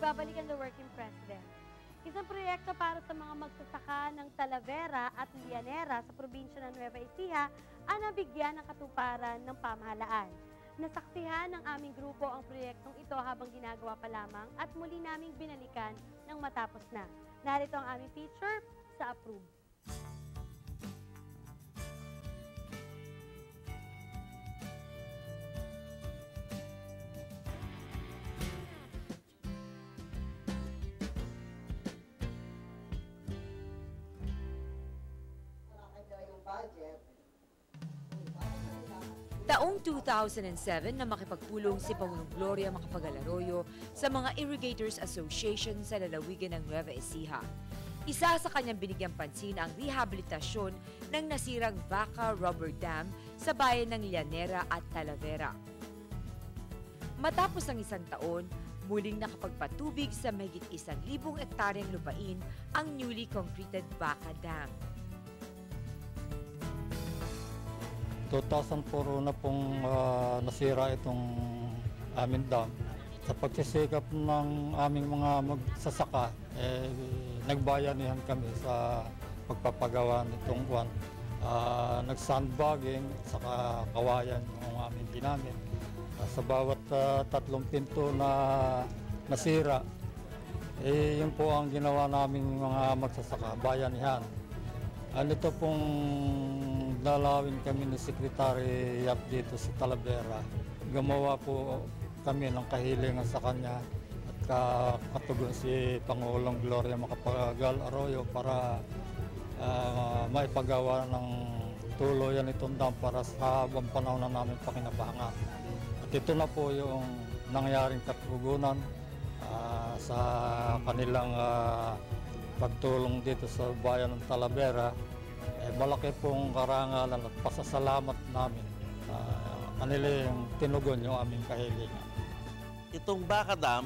Nagbabalikan the Working President. Isang proyekto para sa mga magsasaka ng Talavera at Llanera sa probinsya ng Nueva Ecija ang nabigyan ng katuparan ng pamahalaan. Nasaksihan ng aming grupo ang proyektong ito habang ginagawa pa lamang at muli naming binalikan ng matapos na. Narito ang aming feature sa Approve. Taong 2007 na makipagpulong si Pangulong Gloria Macapagal-Arroyo sa mga Irrigators Association sa lalawigan ng Nueva Ecija. Isa sa kanyang binigyang pansin ang rehabilitasyon ng nasirang Vaca Rubber Dam sa bayan ng Llanera at Talavera. Matapos ang isang taon, muling nakapagpatubig sa mahigit 1,000 hektaryang lupain ang newly completed Vaca Dam. 2004 na pong nasira itong aming dam. Sa pagsisikap ng aming mga magsasaka, nagbayanihan kami sa pagpapagawa nitong buwan. Nag-sandbagging, saka kawayan yung aming ginamit. Sa bawat 3 pinto na nasira, yun po ang ginawa naming mga magsasaka, bayanihan. Ito pong dalawin kami ni Secretary Yap dito sa Talavera. Gumawa po kami ng kahilingan sa kanya at katugon si Pangulong Gloria Macapagal-Arroyo para maipagawa ng tuluyan itong dam para sa habang panahon na namin pakinabangan. At ito na po yung nangyaring katugunan sa kanilang pagtulong dito sa bayan ng Talavera. Malaki pong karangalan at pasasalamat namin na kanilang tinugon yung aming kahilingan. Itong Vaca Dam